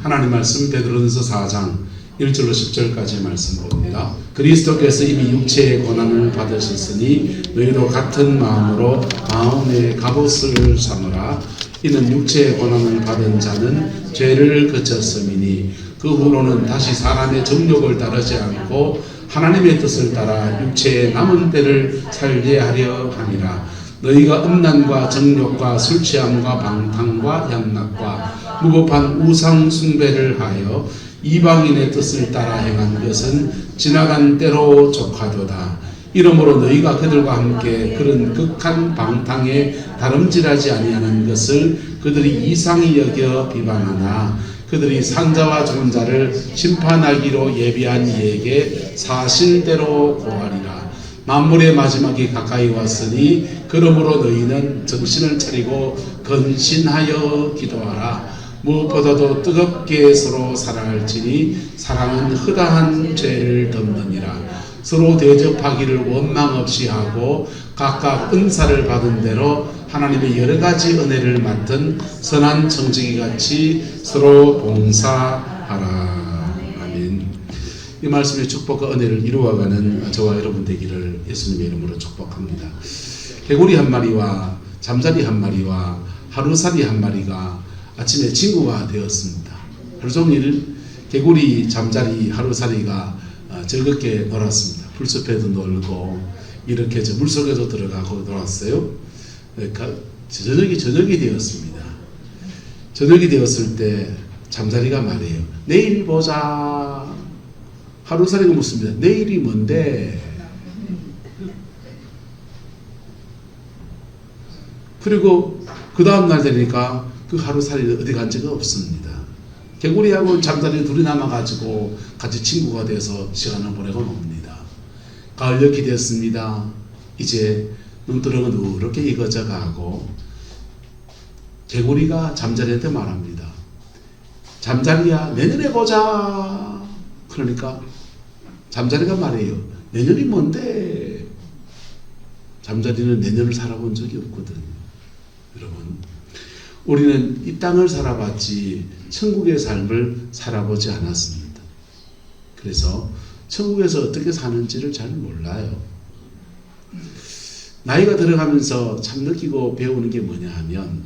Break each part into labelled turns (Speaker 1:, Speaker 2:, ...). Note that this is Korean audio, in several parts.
Speaker 1: 하나님 말씀 베드로전서 4장 1절로 10절까지의 말씀 봅니다. 그리스도께서 이미 육체의 고난을 받으셨으니 너희도 같은 마음으로 마음의 갑옷을 삼으라. 이는 육체의 고난을 받은 자는 죄를 그쳤음이니 그 후로는 다시 사람의 정욕을 따르지 않고 하나님의 뜻을 따라 육체의 남은 때를 살게 하려 함이라. 너희가 음란과 정욕과 술취함과 방탕과 양락과 무법한 우상 숭배를 하여 이방인의 뜻을 따라 행한 것은 지나간 때로 족하도다. 이러므로 너희가 그들과 함께 그런 극한 방탕에 다름질하지 아니하는 것을 그들이 이상히 여겨 비방하나 그들이 산자와 좋은 자를 심판하기로 예비한 이에게 사실대로 고하리라. 만물의 마지막이 가까이 왔으니 그러므로 너희는 정신을 차리고 근신하여 기도하라. 무엇보다도 뜨겁게 서로 사랑할지니 사랑은 허다한 죄를 덮느니라. 서로 대접하기를 원망 없이 하고 각각 은사를 받은 대로 하나님의 여러 가지 은혜를 맡은 선한 청지기 같이 서로 봉사하라. 아멘. 이 말씀의 축복과 은혜를 이루어가는 저와 여러분 되기를 예수님의 이름으로 축복합니다. 개구리 한 마리와 잠자리 한 마리와 하루살이 한 마리가 아침에 친구가 되었습니다. 하루 종일 개구리, 잠자리, 하루살이가 즐겁게 놀았습니다. 풀숲에도 놀고 이렇게 저 물속에도 들어가고 놀았어요. 저녁이 되었습니다. 저녁이 되었을 때 잠자리가 말해요. 내일 보자. 하루살이가 묻습니다. 내일이 뭔데? 그리고 그 다음날 되니까 그 하루살이는 어디 간 적이 없습니다. 개구리하고 잠자리 둘이 남아가지고 같이 친구가 돼서 시간을 보내고 놉니다. 가을녘이 되었습니다. 이제 눈두렁은 누렇게 익어져 가고 개구리가 잠자리한테 말합니다. 잠자리야, 내년에 보자. 그러니까 잠자리가 말해요. 내년이 뭔데? 잠자리는 내년을 살아본 적이 없거든요. 여러분, 우리는 이 땅을 살아봤지 천국의 삶을 살아보지 않았습니다. 그래서 천국에서 어떻게 사는지를 잘 몰라요. 나이가 들어가면서 참 느끼고 배우는 게 뭐냐 하면,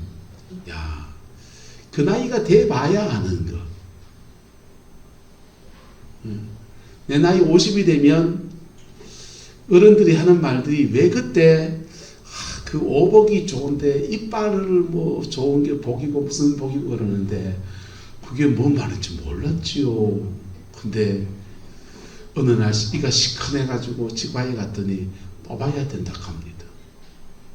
Speaker 1: 그 나이가 돼봐야 아는 거. 내 나이 50이 되면 어른들이 하는 말들이 왜 그때 그 오복이 좋은데 이빨을 뭐 좋은 게 복이고 무슨 복이고 그러는데 그게 뭔 말인지 몰랐지요. 근데 어느 날 이가 시큰해가지고 치과에 갔더니 뽑아야 된다 합니다.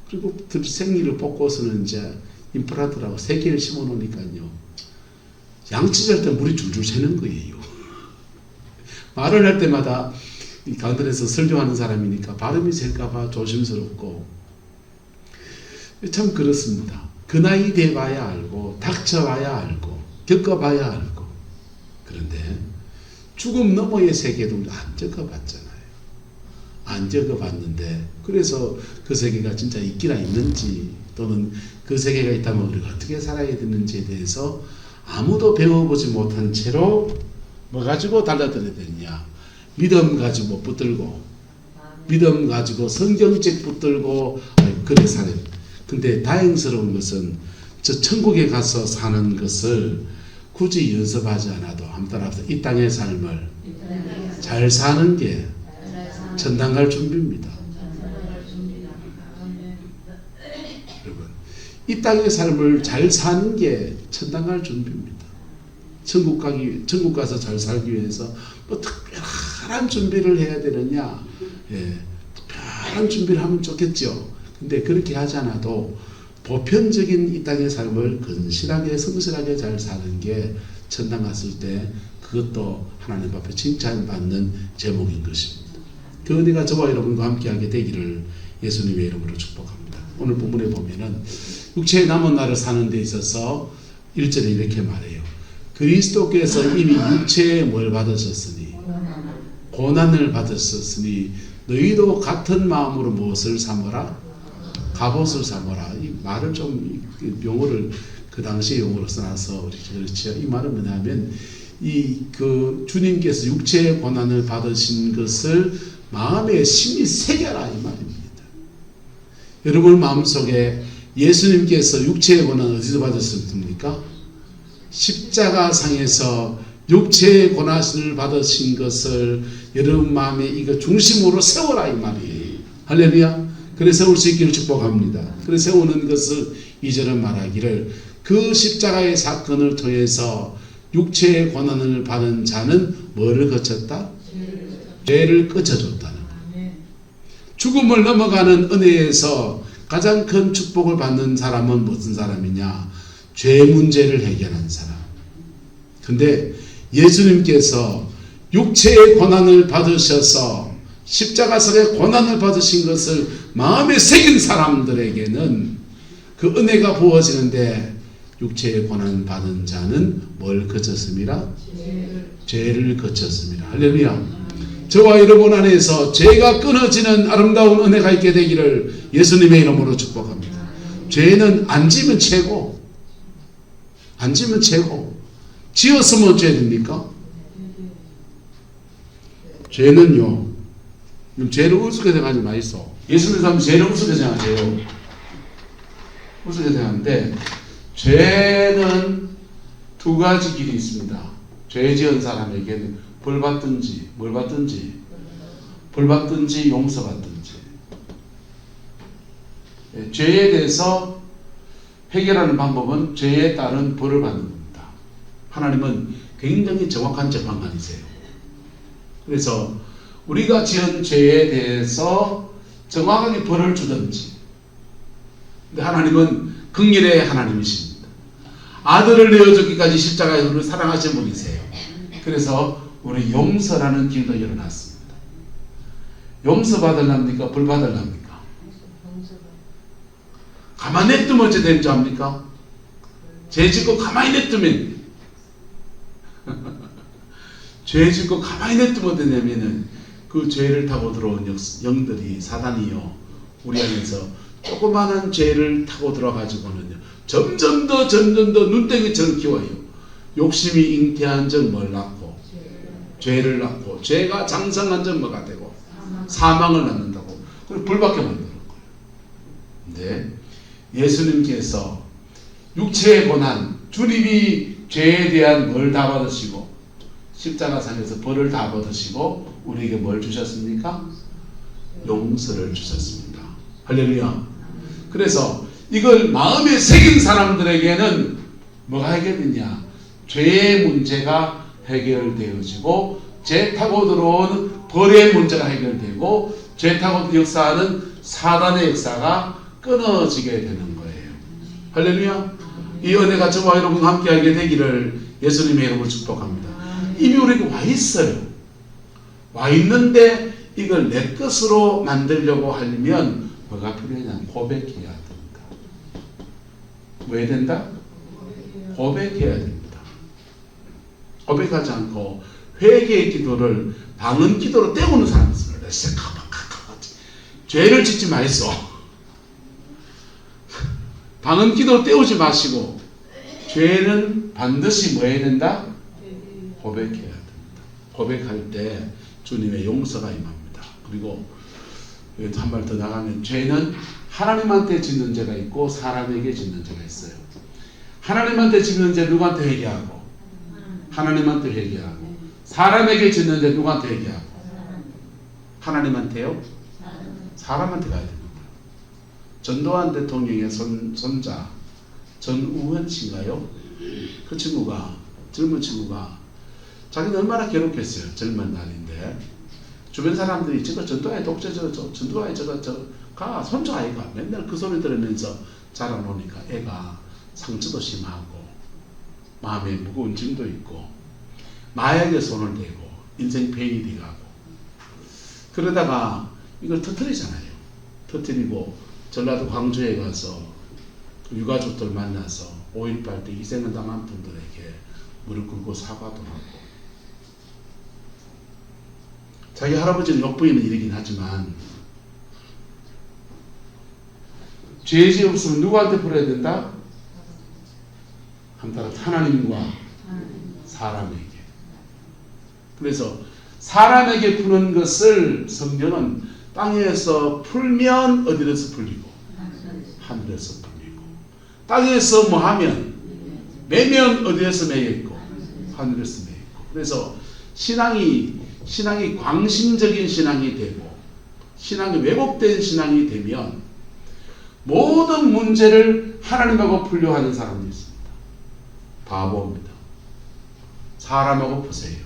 Speaker 1: 그리고 생리를 뽑고서는 이제 임플란트라고 3개를 심어 놓으니까요. 양치할 때 물이 줄줄 새는 거예요. 말을 할 때마다 이 강단에서 설교하는 사람이니까 발음이 셀까봐 조심스럽고 참 그렇습니다. 그 나이 돼봐야 알고 닥쳐봐야 알고 겪어봐야 알고 그런데 죽음 너머의 세계도 안 겪어봤잖아요. 안 겪어봤는데 그래서 그 세계가 진짜 있기나 있는지 또는 그 세계가 있다면 우리가 어떻게 살아야 되는지에 대해서 아무도 배워보지 못한 채로 뭐 가지고 달라들어야 되느냐. 믿음 가지고 붙들고 믿음 가지고 성경책 붙들고 그래 사는. 근데 다행스러운 것은 저 천국에 가서 사는 것을 굳이 연습하지 않아도 한번 따라서 이 땅의 삶을 잘 사는 게 천당 갈 준비입니다. 여러분, 이 땅의 삶을 잘 사는 게 천당 갈 준비입니다. 천국 가서 잘 살기 위해서 뭐 특별한 준비를 해야 되느냐? 특별한 준비를 하면 좋겠죠. 근데 그렇게 하지 않아도 보편적인 이 땅의 삶을 건실하게 성실하게 잘 사는 게 천당 갔을 때 그것도 하나님 앞에 칭찬받는 제목인 것입니다. 그 은혜가 저와 여러분과 함께하게 되기를 예수님의 이름으로 축복합니다. 오늘 본문에 보면은 육체의 남은 날을 사는 데 있어서 1절에 이렇게 말해요. 그리스도께서 이미 육체에 뭘 받으셨으니 고난을 받으셨으니 너희도 같은 마음으로 무엇을 삼으라? 갑옷을 삼으라. 이 말을 좀 용어를 그 당시에 용어로 써놔서 그렇지요. 이 말은 뭐냐면 주님께서 육체의 고난을 받으신 것을 마음에 심히 새겨라 이 말입니다. 여러분 마음속에 예수님께서 육체의 고난을 어디서 받으셨습니까? 십자가상에서 육체의 고난을 받으신 것을 여러분 마음에 이거 중심으로 세워라 이 말이에요. 할렐루야. 그래 세울 수 있기를 축복합니다. 그래 세우는 것을 2절은 말하기를 그 십자가의 사건을 통해서 육체의 고난을 받은 자는 뭐를 거쳤다? 죄를 거쳐줬다는 거예요. 죽음을 넘어가는 은혜에서 가장 큰 축복을 받는 사람은 무슨 사람이냐? 죄 문제를 해결한 사람. 근데 예수님께서 육체의 고난을 받으셔서 십자가상의 고난을 받으신 것을 마음에 새긴 사람들에게는 그 은혜가 부어지는데 육체의 고난 받은 자는 뭘 거쳤습니다? 죄를 거쳤습니다. 할렐루야. 저와 여러분 안에서 죄가 끊어지는 아름다운 은혜가 있게 되기를 예수님의 이름으로 축복합니다. 죄는 안 지면 최고. 안 지면 최고. 지었으면 어째야 됩니까? 죄는요, 죄를 우습게 생각하지 마이소. 예수님 사람 죄를 우습게 생각해요. 우습게 생각하는데, 죄는 두 가지 길이 있습니다. 죄 지은 사람에게는 벌 받든지, 뭘 받든지, 벌 받든지, 용서 받든지. 죄에 대해서 해결하는 방법은 죄에 따른 벌을 받는 겁니다. 하나님은 굉장히 정확한 재판관이세요. 그래서 우리가 지은 죄에 대해서 정확하게 벌을 주든지. 근데 하나님은 긍휼의 하나님이십니다. 아들을 내어주기까지 십자가에 우리를 사랑하신 분이세요. 그래서 우리 용서라는 길도 열어놨습니다. 용서 받으랍니까? 벌 받으랍니까? 가만히 냅두면 어째 되는 줄 압니까? 죄 짓고 가만히 냅두면 죄 짓고 가만히 냅두면 되냐면은 그 죄를 타고 들어온 영들이 사단이요 우리 안에서 조그마한 죄를 타고 들어가지고는요 점점 더 눈덩이처럼 키워요. 욕심이 잉태한 적 뭘 낳고 죄를 낳고 죄가 장성한 적 뭐가 되고 사망을 낳는다고. 그리고 불밖에 만드는 거예요. 근데 예수님께서 육체의 고난, 주님이 죄에 대한 뭘 다 받으시고 십자가상에서 벌을 다 받으시고 우리에게 뭘 주셨습니까? 용서를 주셨습니다. 할렐루야. 그래서 이걸 마음에 새긴 사람들에게는 뭐가 해결되냐? 죄의 문제가 해결되어지고 죄 타고 들어온 벌의 문제가 해결되고 죄 타고 역사하는 사단의 역사가 끊어지게 되는 거예요. 할렐루야. 이 은혜가 저와 여러분과 함께하게 되기를 예수님의 이름으로 축복합니다. 이미 우리에게 와 있어요. 와 있는데 이걸 내 것으로 만들려고 하려면 뭐가 필요하냐? 고백해야 된다. 뭐 해야 된다? 고백해야 됩니다. 고백하지 않고 회개의 기도를 방언 기도로 때우는 사람이 있어요. 죄를 짓지 마이소. 방언 기도로 때우지 마시고 죄는 반드시 뭐 해야 된다? 고백해야 됩니다. 고백할 때 주님의 용서가 임합니다. 그리고 한 발 더 나가면 죄는 하나님한테 짓는 죄가 있고 사람에게 짓는 죄가 있어요. 하나님한테 짓는 죄 누구한테 회개하고 하나님한테 회개하고 사람에게 짓는 죄 누구한테 회개하고 하나님한테요? 사람한테 가야 됩니다. 전두환 대통령의 손자 전우현 씨인가요? 그 친구가 젊은 친구가 자기는 얼마나 괴롭겠어요. 젊은 날인데 주변 사람들이 저거 전두환의 독재 전두환의 저가 손주 아이가 맨날 그 소리 들으면서 자라놓으니까 애가 상처도 심하고 마음에 무거운 짐도 있고 마약에 손을 대고 인생 폐인이 돼가고 그러다가 이걸 터뜨리잖아요. 터뜨리고 전라도 광주에 가서 유가족들 만나서 5.18 때 희생을 당한 분들에게 무릎 꿇고 사과도 하고 자기 할아버지는 욕부리는 일이긴 하지만 죄지 없으면 누구한테 풀어야 된다? 따라 하나님과 사람에게. 그래서 사람에게 푸는 것을 성경은 땅에서 풀면 어디에서 풀리고 하늘에서 풀리고, 땅에서 뭐 하면 매면 어디에서 매였고 하늘에서 매였고. 그래서 신앙이 광신적인 신앙이 되고 신앙이 왜곡된 신앙이 되면 모든 문제를 하나님하고 풀려 하는 사람이 있습니다. 바보입니다. 사람하고 푸세요.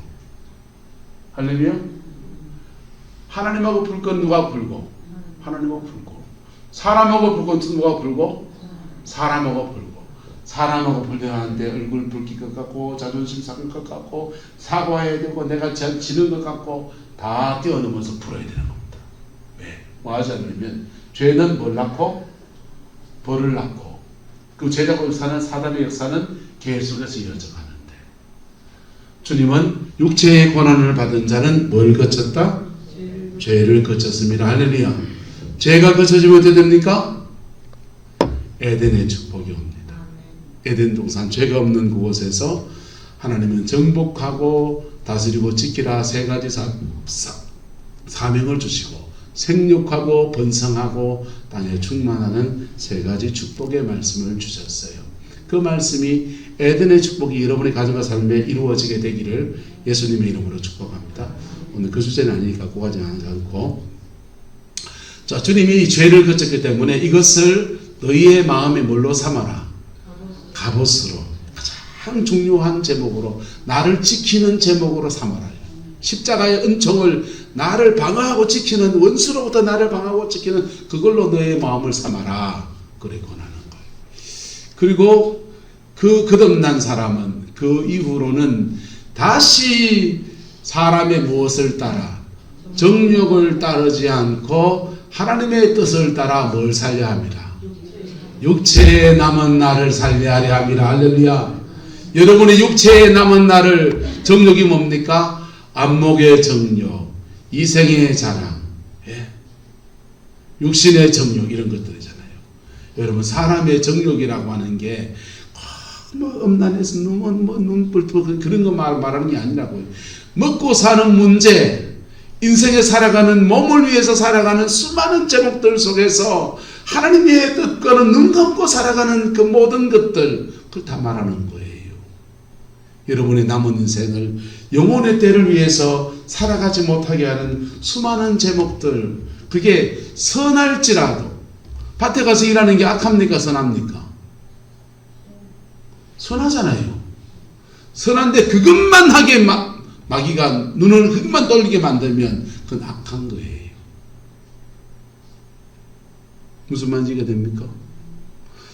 Speaker 1: 할렐루야. 하나님하고 풀 건 누가 풀고? 하나님하고 풀고. 사람하고 풀 건 누가 풀고? 사람하고 풀고. 사람하고 풀려 하는데 얼굴 붉힐 것 같고 자존심 상할 것 같고 사과해야 되고 내가 지는 것 같고 다 뛰어넘어서 풀어야 되는 겁니다. 왜? 뭐 하지 않으면 죄는 뭘 낳고? 벌을 낳고, 그 죄자고 역사는 사단의 역사는 계속해서 이어져 가는데, 주님은 육체의 고난을 받은 자는 뭘 거쳤다? 죄를 거쳤습니다. 할렐루야. 죄가 거쳐지면 어떻게 됩니까? 에덴의 축복이 옵니다. 에덴 동산 죄가 없는 그곳에서 하나님은 정복하고 다스리고 지키라 세 가지 사명을 주시고 생육하고 번성하고 땅에 충만하는 세 가지 축복의 말씀을 주셨어요. 그 말씀이 에덴의 축복이 여러분의 가정과 삶에 이루어지게 되기를 예수님의 이름으로 축복합니다. 오늘 그 주제는 아니니까 갖고 가지 않고, 자, 주님이 이 죄를 거쳤기 때문에 이것을 너희의 마음에 뭘로 삼아라? 갑옷으로, 가장 중요한 제목으로, 나를 지키는 제목으로 삼아라. 십자가의 은총을 나를 방어하고 지키는, 원수로부터 나를 방어하고 지키는 그걸로 너의 마음을 삼아라. 그래 권하는 거예요. 그리고 그 거듭난 사람은 그 이후로는 다시 사람의 무엇을 따라, 정욕을 따르지 않고 하나님의 뜻을 따라 뭘 살려야 합니다? 육체에 남은 나를 살려야 합니다. 할렐루야. 여러분의 육체에 남은 나를, 정욕이 뭡니까? 안목의 정욕, 이생의 자랑, 육신의 정욕, 이런 것들이잖아요. 여러분, 사람의 정욕이라고 하는 게 뭐 음란해서 눈물 그런 거 말하는 게 아니라고요. 먹고 사는 문제, 인생에 살아가는, 몸을 위해서 살아가는 수많은 제목들 속에서 하나님의 뜻과는 눈 감고 살아가는 그 모든 것들, 그걸 다 말하는 거예요. 여러분의 남은 인생을 영혼의 때를 위해서 살아가지 못하게 하는 수많은 제목들, 그게 선할지라도, 밭에 가서 일하는 게 악합니까? 선합니까? 선하잖아요. 선한데 그것만 하게 마귀가 눈을 그것만 돌리게 만들면 그건 악한 거예요. 무슨 말인지 됩니까?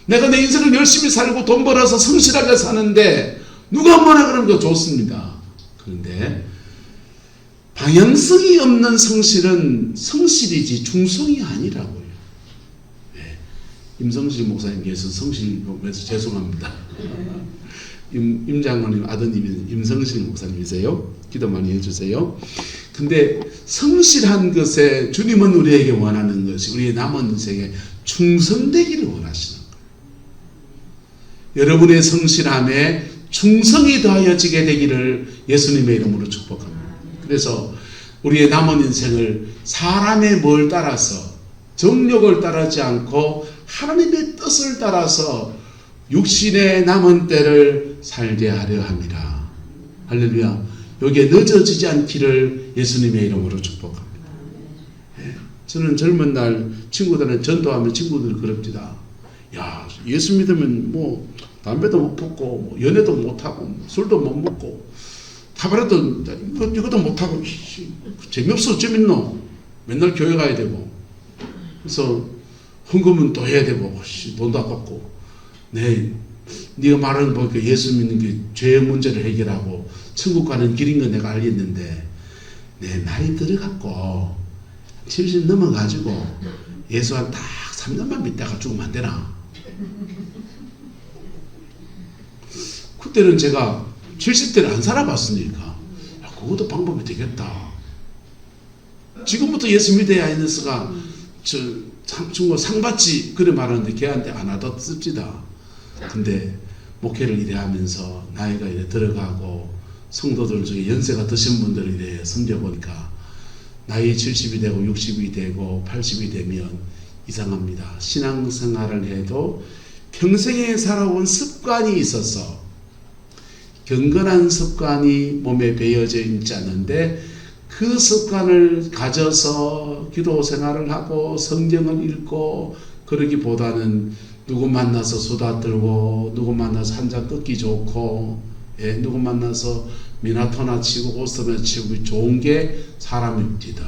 Speaker 1: 내가 내 인생을 열심히 살고 돈 벌어서 성실하게 사는데 누가 뭐라 그러면 더 좋습니다. 그런데 방향성이 없는 성실은 성실이지 충성이 아니라고요. 네. 임성실 목사님께서 성실에서 죄송합니다. 임 장로님 아드님이 임성실 목사님이세요. 기도 많이 해주세요. 근데 성실한 것에 주님은 우리에게 원하는 것이 우리의 남은 인생에 충성되기를 원하시는 거예요. 여러분의 성실함에 충성이 더하여지게 되기를 예수님의 이름으로 축복합니다. 그래서 우리의 남은 인생을 사람의 뭘 따라서, 정욕을 따르지 않고 하나님의 뜻을 따라서 육신의 남은 때를 살게 하려 합니다. 할렐루야. 여기에 늦어지지 않기를 예수님의 이름으로 축복합니다. 저는 젊은 날 친구들은 전도하면 친구들이 그럽니다. 야, 예수 믿으면 뭐 담배도 못 피우고 뭐 연애도 못하고 뭐 술도 못 먹고 카바레도 이것도 못하고 재미없어. 재밌노? 맨날 교회 가야 되고, 그래서 헌금은 또 해야 되고 돈도 아깝고. 네가 말하는 거 보니까 예수 믿는 게 죄의 문제를 해결하고 천국 가는 길인 건 내가 알겠는데, 내 나이 들어갖고 70 넘어가지고 예수 한 딱 3년만 믿다가 죽으면 안 되나? 그때는 제가 70대를 안 살아봤으니까, 야, 그것도 방법이 되겠다. 지금부터 예수 믿어야 이 녀석아 중국 상받지 그래 말하는데 걔한테 안 하다 씁지다. 근데 목회를 이래 하면서 나이가 이래 들어가고 성도들 중에 연세가 드신 분들 이래 섬겨보니까 나이 70이 되고 60이 되고 80이 되면 이상합니다. 신앙생활을 해도 평생에 살아온 습관이 있어서 경건한 습관이 몸에 배어져 있지 않는데 그 습관을 가져서 기도 생활을 하고 성경을 읽고 그러기보다는 누구 만나서 수다 떨고 누구 만나서 한잔 뜯기 좋고 누구 만나서 미나토나 치고 오스트나 치고 좋은 게 사람입니다.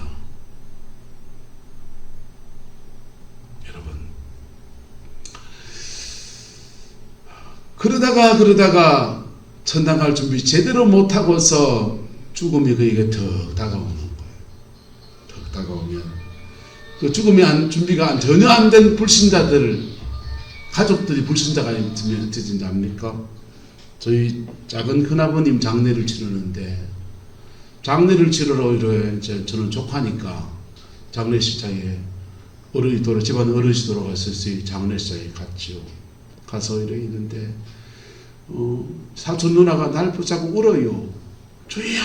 Speaker 1: 여러분 그러다가 천당 갈 준비 제대로 못하고서 죽음이 그에게 턱 다가오는 거예요. 턱 다가오면 그 죽음이 준비가 전혀 안 된 불신자들 가족들이 불신자가 있으면 어떻게 합니까? 저희 작은 큰아버님 장례를 치르는데 장례를 치르러 이제 저는 조카니까 장례식장에 집안 어르신 돌아가셨어요. 장례식장에 갔지요. 가서 이래 있는데 사촌 누나가 날 붙잡고 울어요. 주희야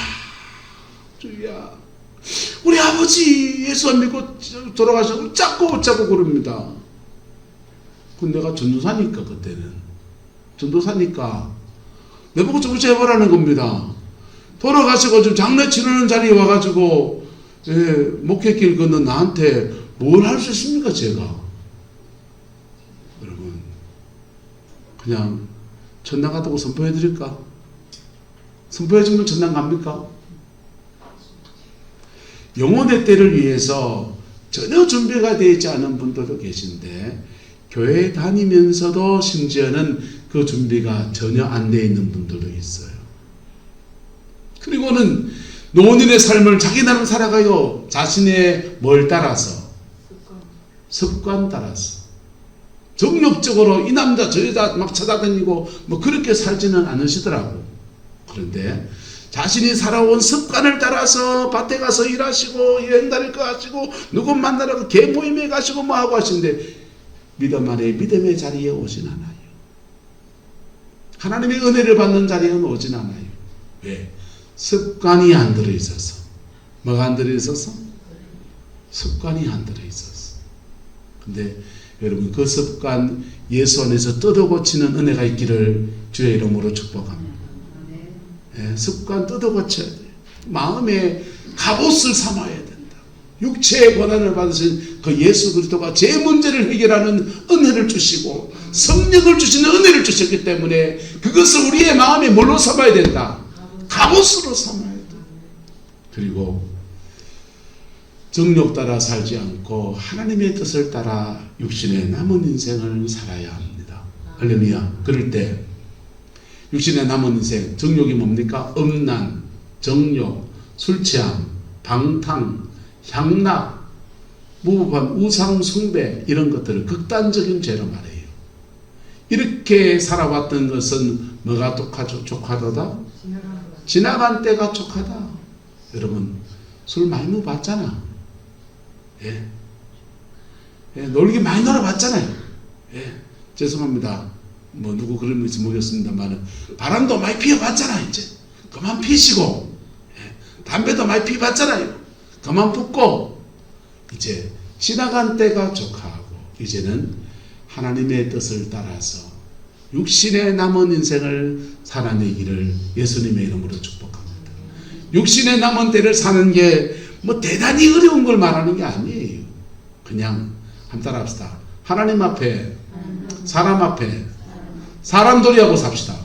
Speaker 1: 우리 아버지 예수 안 믿고 돌아가셔서 웃자고 그럽니다. 근데 내가 전도사니까 그때는 전도사니까 내보고 좀 해보라는 겁니다. 돌아가시고 좀 장례 치르는 자리에 와가지고 목회길 걷는 나한테 뭘 할 수 있습니까 제가? 여러분 그냥 천당 갔다고 선포해드릴까? 선포해주면 천당 갑니까? 영혼의 때를 위해서 전혀 준비가 되어 있지 않은 분들도 계신데 교회 다니면서도 심지어는 그 준비가 전혀 안 되어 있는 분들도 있어요. 그리고는 노년의 삶을 자기 나름 살아가요. 자신의 뭘 따라서? 습관 따라서. 정욕적으로 이 남자 저 여자 막 찾아다니고 뭐 그렇게 살지는 않으시더라고. 그런데 자신이 살아온 습관을 따라서 밭에 가서 일하시고 여행 다닐 거 하시고 누구 만나러 개 모임에 가시고 뭐 하고 하시는데 믿음 안에 믿음의 자리에 오진 않아요. 하나님의 은혜를 받는 자리에는 오진 않아요. 왜? 습관이 안 들어있어서. 뭐가 안 들어있어서? 습관이 안 들어있어서. 근데 여러분 그 습관 예수 안에서 뜯어 고치는 은혜가 있기를 주의 이름으로 축복합니다. 습관 뜯어 고쳐야 돼요. 마음에 갑옷을 삼아야 된다. 육체의 권한을 받으신 그 예수 그리스도가 제 문제를 해결하는 은혜를 주시고 성령을 주시는 은혜를 주셨기 때문에 그것을 우리의 마음에 뭘로 삼아야 된다? 갑옷으로 삼아야 돼. 그리고 정욕 따라 살지 않고 하나님의 뜻을 따라 육신의 남은 인생을 살아야 합니다. 할렐루야. 그럴 때 육신의 남은 인생, 정욕이 뭡니까? 음란, 정욕, 술취함, 방탕, 향락, 무법한 우상 숭배 이런 것들을 극단적인 죄로 말해요. 이렇게 살아왔던 것은 뭐가 족하다? 지나간 때가 족하다. 여러분 술 많이 먹어봤잖아. 놀기 많이 놀아봤잖아요. 죄송합니다. 뭐 누구 그런 분이 모르겠습니다만 바람도 많이 피워봤잖아. 이제 그만 피시고 담배도 많이 피워봤잖아요. 그만 붓고 이제 지나간 때가 족하고 이제는 하나님의 뜻을 따라서 육신의 남은 인생을 살아내기를 예수님의 이름으로 축복합니다. 육신의 남은 때를 사는 게 뭐 대단히 어려운 걸 말하는 게 아니에요. 그냥 한 따라 합시다. 하나님 앞에 사람 앞에 사람 도리하고 삽시다.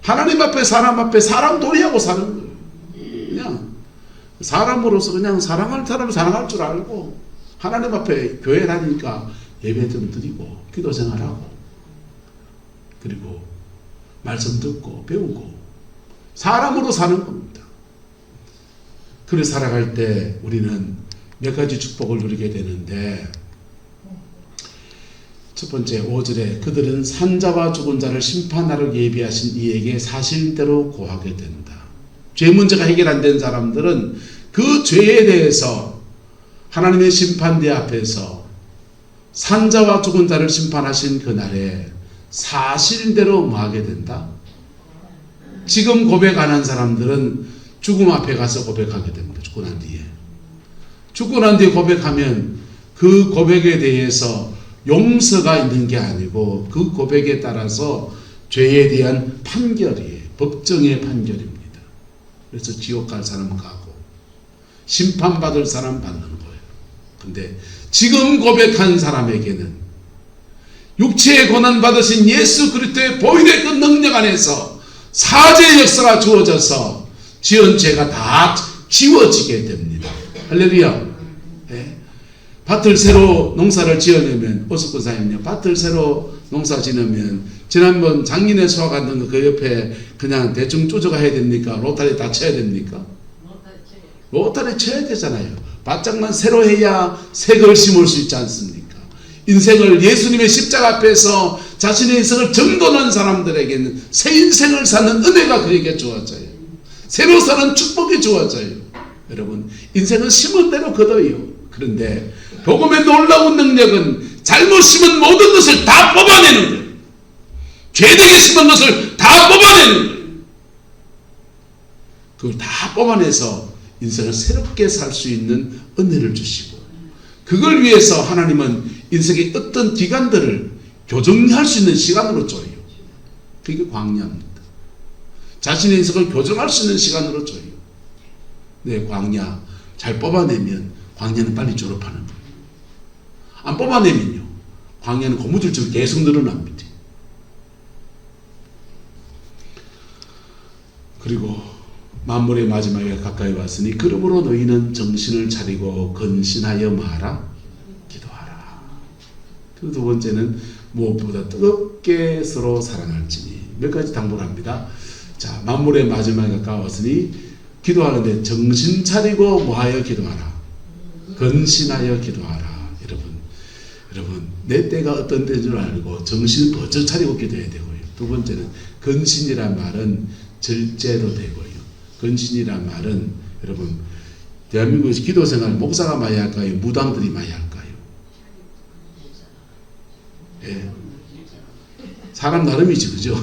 Speaker 1: 하나님 앞에 사람 도리하고 사는 거예요. 그냥 사람으로서 그냥 사랑할 사람 사랑할 줄 알고 하나님 앞에 교회 다니니까 예배 좀 드리고 기도 생활하고 그리고 말씀 듣고 배우고 사람으로 사는 겁니다. 그래 살아갈 때 우리는 몇 가지 축복을 누리게 되는데 첫 번째 5절에 그들은 산자와 죽은 자를 심판하러 예비하신 이에게 사실대로 고하게 된다. 죄 문제가 해결 안 된 사람들은 그 죄에 대해서 하나님의 심판대 앞에서 산자와 죽은 자를 심판하신 그날에 사실대로 뭐 하게 된다? 지금 고백 안 한 사람들은 죽음 앞에 가서 고백하게 됩니다. 죽고 난 뒤에. 죽고 난 뒤에 고백하면 그 고백에 대해서 용서가 있는 게 아니고 그 고백에 따라서 죄에 대한 판결이에요. 법정의 판결입니다. 그래서 지옥 갈 사람 가고 심판받을 사람 받는 거예요. 근데 지금 고백한 사람에게는 육체의 고난 받으신 예수 그리스도의 보혈의 그 능력 안에서 사죄의 역사가 주어져서 지은 죄가 다 지워지게 됩니다. 할렐루야. 네. 밭을 새로 농사를 지어내면 오석근 사님요. 밭을 새로 농사 지으면 지난번 작년에 수확한 그 옆에 그냥 대충 쪼져가 해야 됩니까? 로타리 다 쳐야 됩니까? 로타리 쳐야 되잖아요. 밭장만 새로 해야 새 걸 심을 수 있지 않습니까? 인생을 예수님의 십자가 앞에서 자신의 인생을 정돈한 사람들에게는 새 인생을 사는 은혜가 그에게 주어져요. 새로 사는 축복이 주어져요. 여러분, 인생은 심은 대로 거둬요. 그런데 복음의 놀라운 능력은 잘못 심은 모든 것을 다 뽑아내는 거예요. 죄되게 심은 것을 다 뽑아내는 거예요. 그걸 다 뽑아내서 인생을 새롭게 살 수 있는 은혜를 주시고, 그걸 위해서 하나님은 인생의 어떤 기간들을 교정할 수 있는 시간으로 줘요. 그게 광야입니다. 자신의 인생을 교정할 수 있는 시간으로 줘요. 네, 광야 잘 뽑아내면 광야는 빨리 졸업하는 거예요. 안 뽑아내면요, 광야는 고무줄처럼 계속 늘어납니다. 그리고 만물의 마지막에 가까이 왔으니 그러므로 너희는 정신을 차리고 근신하여 마라, 기도하라. 그 두 번째는 무엇보다 뜨겁게 서로 사랑할지니. 몇 가지 당부를 합니다. 자, 만물의 마지막에 가까웠으니 기도하는데 정신 차리고 뭐하여 기도하라, 근신하여 기도하라. 여러분 내 때가 어떤 때인 줄 알고 정신을 번쩍 차리고 기도해야 되고요. 두 번째는 근신이란 말은 절제도 되고요. 근신이란 말은 여러분 대한민국에서 기도생활 목사가 많이 할까요? 무당들이 많이 할까요? 예. 사람 나름이지, 그죠?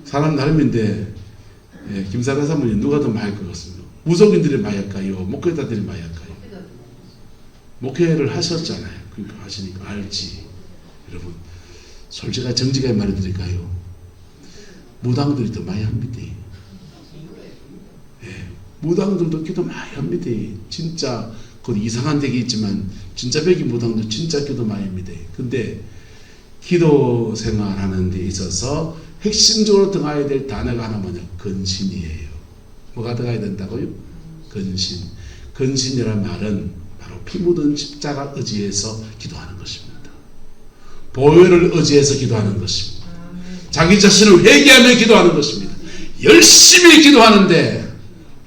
Speaker 1: 사람 나름인데, 예, 김사라 사모님 누가 더 많이 할 것 같습니다. 무속인들이 많이 할까요? 목회자들이 많이 할까요? 목회를 하셨잖아요. 그러니까 하시니까 알지. 여러분, 솔직하게 정직하게 말해드릴까요? 무당들이 더 많이 합니다. 예, 무당들도 기도 많이 합니다. 진짜 그 이상한 덱이 있지만 진짜 백이 무당들 진짜 기도 많이 합니다. 근데 기도 생활하는 데 있어서 핵심적으로 들어가야 될 단어가 하나 뭐냐? 근신이에요. 뭐가 들어가야 된다고요? 근신. 근신이라는 말은 바로 피 묻은 십자가 의지해서 기도하는 것입니다. 보혈을 의지해서 기도하는 것입니다. 자기 자신을 회개하며 기도하는 것입니다. 열심히 기도하는데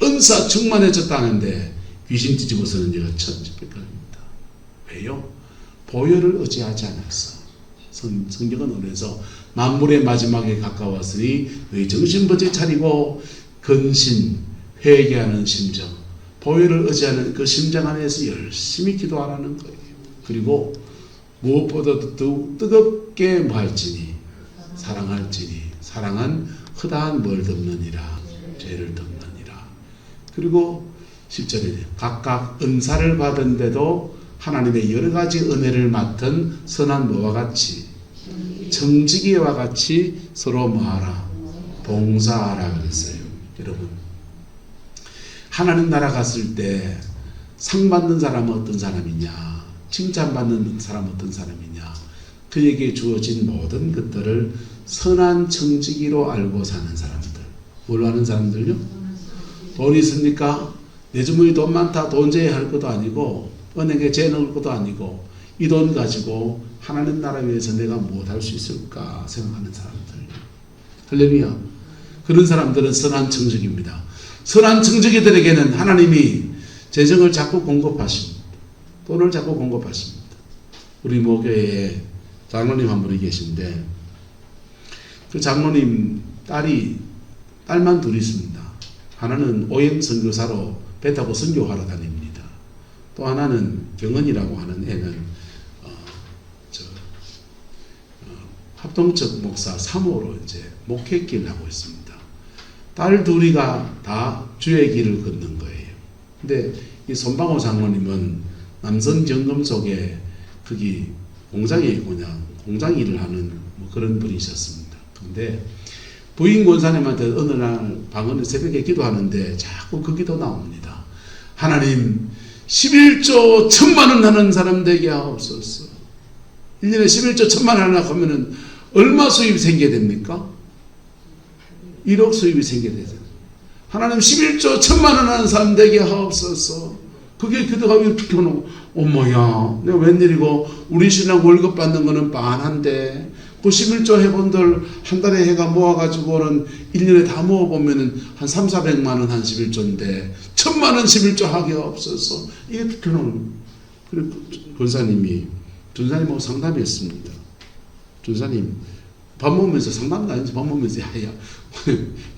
Speaker 1: 은사 충만해졌다는데 귀신 뒤집어서는 얘가 천지백각입니다. 왜요? 보혈을 의지하지 않았어. 성경은 그래서 만물의 마지막에 가까웠으니 너희 정신 번쩍 차리고 근신, 회개하는 심정, 보혈을 의지하는 그 심정 안에서 열심히 기도하라는 거예요. 그리고 무엇보다도 더욱 뜨겁게 뭐 할지니, 사랑할지니. 사랑은 허다한 뭘 덮느니라, 죄를 덮느니라. 그리고 10절에 각각 은사를 받은데도 하나님의 여러 가지 은혜를 맡은 선한 뭐와 같이, 청지기와 같이 서로 뭐하라, 봉사하라 그랬어요. 여러분, 하나님 나라 갔을 때 상 받는 사람은 어떤 사람이냐, 칭찬받는 사람은 어떤 사람이냐, 그에게 주어진 모든 것들을 선한 청지기로 알고 사는 사람들. 뭘로 하는 사람들요? 돈이 있습니까? 내 주머니 돈 많다, 돈 제할 것도 아니고, 은행에 재 넣을 것도 아니고, 이 돈 가지고 하나님 나라 위해서 내가 뭐 할 수 있을까 생각하는 사람들. 할렐루야. 그런 사람들은 선한 청지기입니다. 선한 청지기들에게는 하나님이 재정을 자꾸 공급하십니다. 돈을 자꾸 공급하십니다. 우리 모교회에 장로님 한 분이 계신데, 그 장로님 딸만 둘이 있습니다. 하나는 OM 선교사로 배 타고 선교하러 다닙니다. 또 하나는 경은이라고 하는 애는 합동적 목사 3호로 이제 목회길을 하고 있습니다. 딸 둘이가 다 주의 길을 걷는 거예요. 근데 이 손방호 장로님은 남성 정금 속에 거기 공장에 그냥 공장 일을 하는 뭐 그런 분이셨습니다. 근데 부인 권사님한테 어느 날 방언을 새벽에 기도하는데 자꾸 그 기도 나옵니다. 하나님 11조 1,000만 원 하는 사람 되게 하옵소서. 1년에 11조 1,000만 원 하면은 얼마 수입이 생겨야 됩니까? 1억 수입이 생겨야 되잖아요. 하나님 11조 1,000만 원 하는 사람 되게 하옵소서. 그게 기도가 이렇게 오고, 어머야, 내가 웬일이고, 우리 신랑 월급 받는 거는 빤한데, 그 11조 해본들 한 달에 해가 모아가지고는 1년에 다 모아보면은 한 3,400만 원 한 11조인데, 1,000만 원 11조 하게 없어서, 이게 그런, 그리고 권사님이, 전사님하고 상담했습니다. 전사님, 밥 먹으면서 상담도 아닌지 밥 먹으면서, 야야,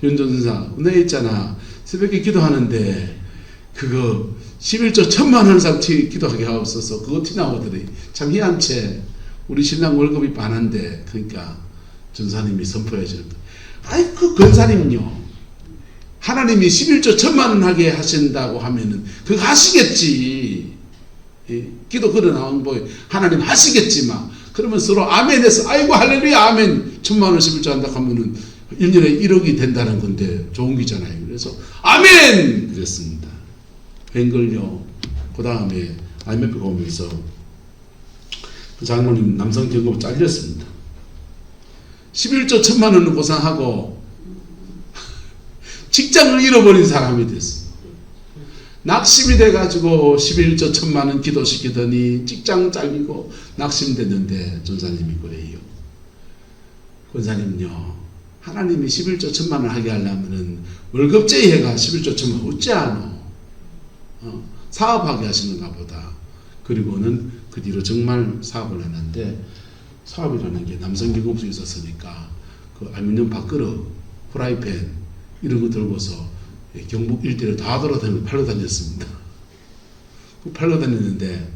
Speaker 1: 윤전사, 내 있잖아. 새벽에 기도하는데, 그거 11조 1,000만 원 사람 기도하게 하옵소서. 그거 티 나오더니 참 희한채 우리 신랑 월급이 반한데 그러니까 전사님이 선포해 주는 거. 아이 그 권사님요. 하나님이 11조 1,000만 원 하게 하신다고 하면은 그거 하시겠지. 기도 그래 나온 거 하나님 하시겠지만 그러면 서로 아멘해서 아이고 할렐루야 아멘 1,000만 원 11조 한다 하면은 1년에 1억이 된다는 건데 좋은 기잖아요. 그래서 아멘 그랬습니다. 웬걸요. 그 다음에 IMF가 오면서 그 장로님 남성 경금 잘렸습니다. 11조 1,000만 원을 고상하고 직장을 잃어버린 사람이 됐어. 낙심이 돼가지고 11조 1,000만 원 기도시키더니 직장 잘리고 낙심됐는데 전사님이 그래요. 권사님요. 하나님이 11조 1,000만 원 하게 하려면은 월급제해가 11조 1,000만 원 어찌 하노? 사업하게 하시는가 보다. 그리고는 그 뒤로 정말 사업을 했는데 사업이라는 게 남성기금수에 있었으니까 그 알루미늄 밥그릇, 프라이팬 이런 거 들고서 경북 일대를 다 돌아다니고 팔러 다녔습니다. 팔러 다녔는데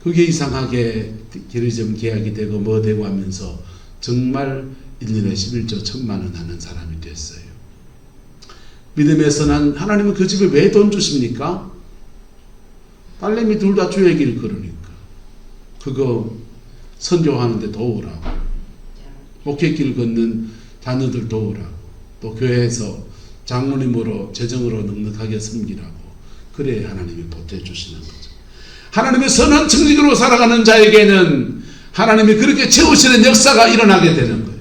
Speaker 1: 그게 이상하게 결의점 계약이 되고 뭐 되고 하면서 정말 1년에 11조 1,000만 원 하는 사람이 됐어요. 믿음의 선한 하나님은 그 집에 왜 돈 주십니까? 딸내미 둘 다 주의 길 걸으니까. 그거 선교하는데 도우라고. 목회길 걷는 자녀들 도우라고. 또 교회에서 장로님으로 재정으로 넉넉하게 섬기라고. 그래야 하나님이 보태주시는 거죠. 하나님의 선한 청직으로 살아가는 자에게는 하나님이 그렇게 채우시는 역사가 일어나게 되는 거예요.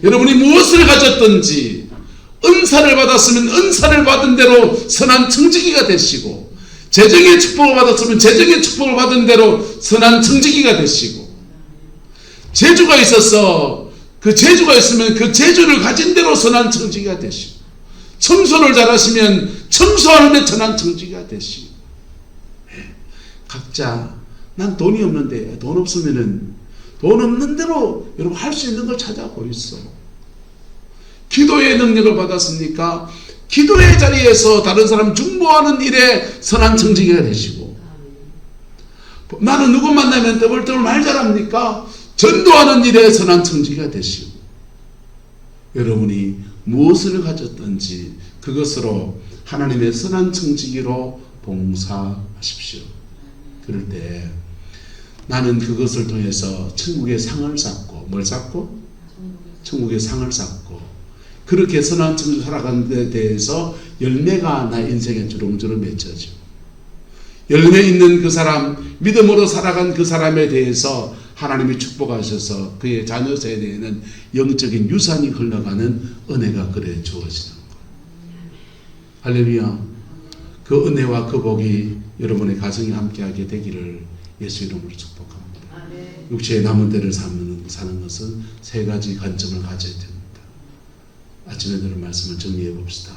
Speaker 1: 여러분이 무엇을 가졌든지 은사를 받았으면 은사를 받은 대로 선한 청지기가 되시고 재정의 축복을 받았으면 재정의 축복을 받은 대로 선한 청지기가 되시고 재주가 있어서 그 재주가 있으면 그 재주를 가진 대로 선한 청지기가 되시고 청소를 잘하시면 청소하는 데 선한 청지기가 되시고 각자 난 돈이 없는데 돈 없으면은 돈 없는 대로 여러분 할 수 있는 걸 찾아보고 있어. 기도의 능력을 받았으니까 기도의 자리에서 다른 사람 중보하는 일에 선한 청지기가 되시고 나는 누구 만나면 떠벌떠벌 말 잘합니까? 전도하는 일에 선한 청지기가 되시고 여러분이 무엇을 가졌든지 그것으로 하나님의 선한 청지기로 봉사하십시오. 그럴 때 나는 그것을 통해서 천국의 상을 쌓고 뭘 쌓고? 천국의 상을 쌓고 그렇게 선한 청지기로 살아가는 데 대해서 열매가 나 인생에 주렁주렁 맺혀져. 열매 있는 그 사람, 믿음으로 살아간 그 사람에 대해서 하나님이 축복하셔서 그의 자녀 세대에는 영적인 유산이 흘러가는 은혜가 그래 주어지는 거예요. 할렐루야. 그 은혜와 그 복이 여러분의 가정에 함께하게 되기를 예수 이름으로 축복합니다. 육체의 남은 때를 사는 것은 세 가지 관점을 가져야 됩니다. 아침에 들은 말씀을 정리해 봅시다.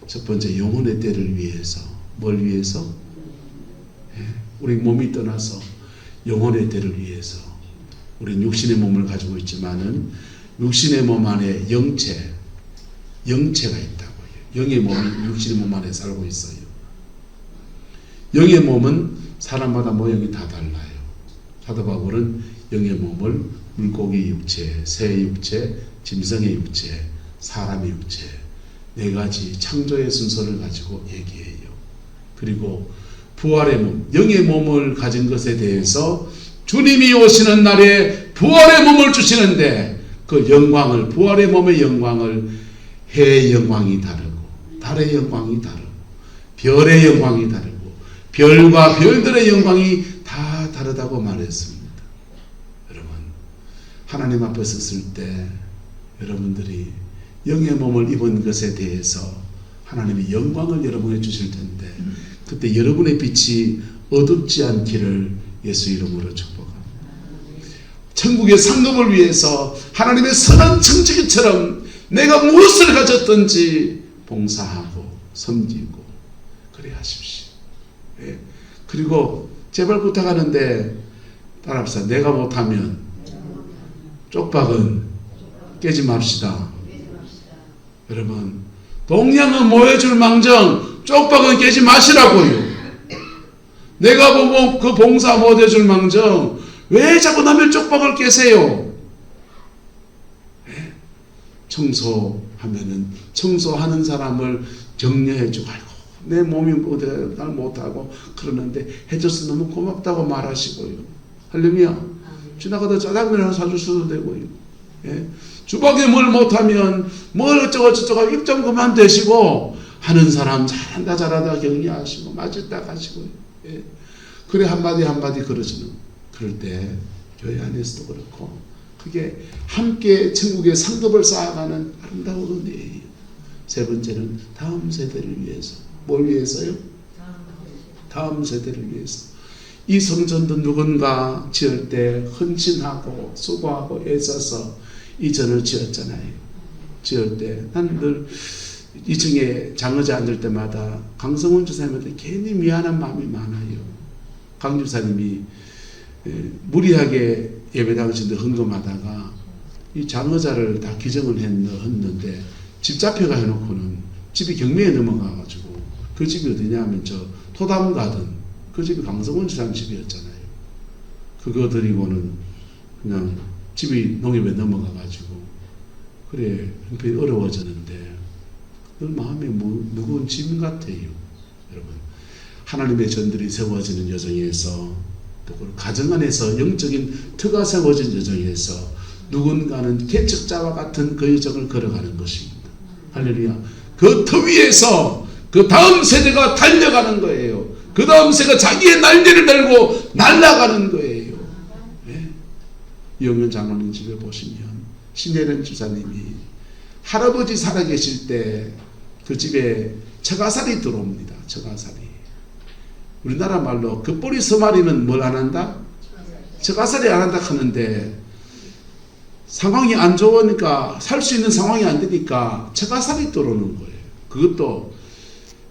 Speaker 1: 첫 번째, 영혼의 때를 위해서. 뭘 위해서? 우리 몸이 떠나서 영혼의 때를 위해서. 우리는 육신의 몸을 가지고 있지만은 육신의 몸 안에 영체가 있다고요. 영의 몸이 육신의 몸 안에 살고 있어요. 영의 몸은 사람마다 모양이 다 달라요. 사도 바울은 영의 몸을 물고기 육체, 새 육체, 짐승의 육체, 사람의 육체, 네 가지 창조의 순서를 가지고 얘기해요. 그리고 부활의 몸, 영의 몸을 가진 것에 대해서 주님이 오시는 날에 부활의 몸을 주시는데 그 영광을, 부활의 몸의 영광을 해의 영광이 다르고 달의 영광이 다르고 별의 영광이 다르고 별과 별들의 영광이 다 다르다고 말했습니다. 여러분, 하나님 앞에 섰을 때 여러분들이 영의 몸을 입은 것에 대해서 하나님이 영광을 여러분에게 주실 텐데 그때 여러분의 빛이 어둡지 않기를 예수 이름으로 축복합니다. 천국의 상급을 위해서 하나님의 선한 청지기처럼 내가 무엇을 가졌든지 봉사하고 섬기고 그래 하십시오. 예. 그리고 제발 부탁하는데 따라합시다. 내가 못하면 쪽박은 깨지 맙시다. 여러분, 동양은 모여줄 망정 쪽박은 깨지 마시라고요. 내가 보고 그 봉사 못 해줄 망정 왜 자꾸 남의 쪽박을 깨세요? 네? 청소하면은 청소하는 사람을 격려해주고 아이고 내 몸이 날 못하고 그러는데 해줘서 너무 고맙다고 말하시고요. 할렐루야. 지나가다 짜장면 하나 사줄 수도 되고요. 예? 주방에 뭘 못하면 뭘 어쩌고 입 좀 그만 대시고 하는 사람 잘한다 격려하시고 맛있다 하시고요. 예? 그래 한마디 그러시는 그럴 때 교회 안에서도 그렇고 그게 함께 천국의 상급을 쌓아가는 아름다운 은혜예요. 세 번째는 다음 세대를 위해서. 뭘 위해서요? 다음 세대를 위해서. 이 성전도 누군가 지을 때 헌신하고 수고하고 애써서 이 전을 지었잖아요. 지을 때 나는 늘 2층에 장의자 앉을 때마다 강성훈 주사님한테 괜히 미안한 마음이 많아요. 강 주사님이 무리하게 예배 당신들 헌금하다가 이 장의자를 다 기증을 했는데 집 잡혀가 해놓고는 집이 경매에 넘어가가지고 그 집이 어디냐 하면 저 토담 가든 그 집이 강성훈 주사님 집이었잖아요. 그거 드리고는 그냥 집이 농협에 넘어가가지고 그래 형편이 어려워졌는데 늘 마음에 무거운 짐 같아요. 여러분, 하나님의 전들이 세워지는 여정에서 또 가정 안에서 영적인 터가 세워진 여정에서 누군가는 개척자와 같은 그 여정을 걸어가는 것입니다. 할렐루야. 그 터 위에서 그 다음 세대가 달려가는 거예요. 그 다음 세대가 자기의 날개를 달고 날아가는 거예요. 네. 이영현 장로님 집에 보시면 신혜련 주사님이 할아버지 살아계실 때 그 집에 처가살이 들어옵니다. 처가살이. 우리나라 말로 겉벌이 서말이면 뭘 안 한다? 처가살이 안 한다 하는데 상황이 안 좋으니까 살 수 있는 상황이 안 되니까 처가살이 들어오는 거예요. 그것도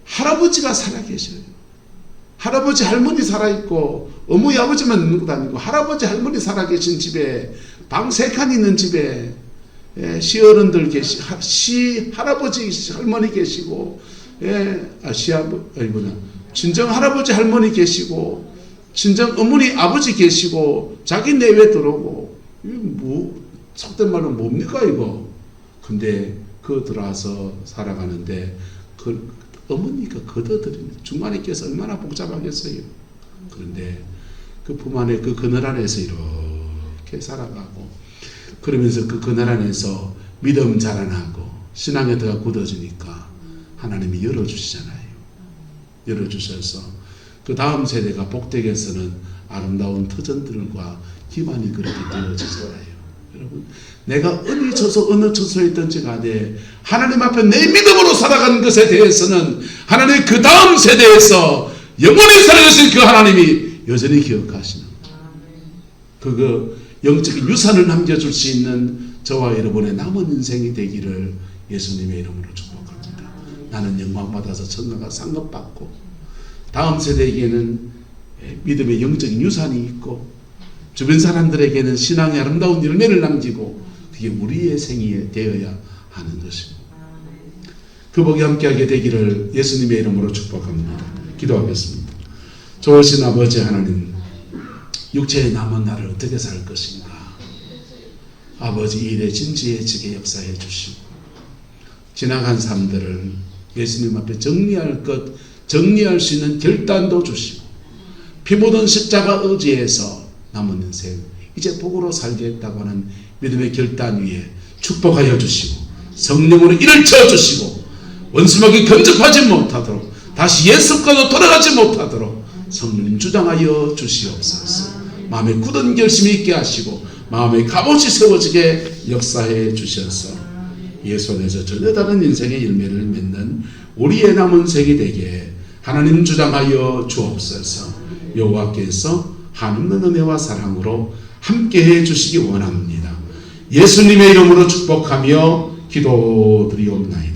Speaker 1: 할아버지가 살아계셔요. 할아버지 할머니 살아있고 어머니 아버지만 있는 것도 아니고 할아버지 할머니 살아계신 집에 방 3칸 있는 집에 시어른들 할아버지 할머니 계시고 친정 할아버지 할머니 계시고 친정 어머니 아버지 계시고 자기 내외 들어오고 이거 속된 말로 뭡니까 이거. 근데 그 들어와서 살아가는데 그 어머니가 걷어들이는 중간에 껴서 얼마나 복잡하겠어요. 그런데 그 품 안에 그 그늘 안에서 이렇게 살아가고 그러면서 그 그늘 안에서 믿음 자라나고 신앙의 터가 굳어지니까 하나님이 열어주시잖아요. 열어주셔서 그 다음 세대가 복되게서는 아름다운 터전들과 기반이 그렇게 되어지잖아요. 여러분, 내가 어디 처소 어느 처소에 있든지 간에 하나님 앞에 내 믿음으로 살아간 것에 대해서는 하나님 그 다음 세대에서 영원히 살아계신 그 하나님이 여전히 기억하시는 그거 영적인 유산을 남겨줄 수 있는 저와 여러분의 남은 인생이 되기를 예수님의 이름으로 축복합니다. 나는 영광받아서 천국과 상급받고 다음 세대에게는 믿음의 영적인 유산이 있고 주변 사람들에게는 신앙의 아름다운 열매를 남기고 그게 우리의 생이 되어야 하는 것입니다. 그 복이 함께하게 되기를 예수님의 이름으로 축복합니다. 기도하겠습니다. 좋으신 아버지 하나님, 육체의 남은 날을 어떻게 살 것인가. 아버지 일에 진지해지게 역사해 주시고 지나간 삶들을 예수님 앞에 정리할 수 있는 결단도 주시고 피 묻은 십자가 의지에서 남은 인생 이제 복으로 살겠다고 하는 믿음의 결단 위에 축복하여 주시고 성령으로 이를 채워주시고 원수막이 근접하지 못하도록 다시 옛습관으로 돌아가지 못하도록 성령님 주장하여 주시옵소서. 마음에 굳은 결심이 있게 하시고 마음에 갑옷이 세워지게 역사해 주셔서 예수 안에서 전혀 다른 인생의 열매를 맺는 우리의 남은 생이 되게 하나님 주장하여 주옵소서. 여호와께서 한없는 은혜와 사랑으로 함께해 주시기 원합니다. 예수님의 이름으로 축복하며 기도드리옵나이다.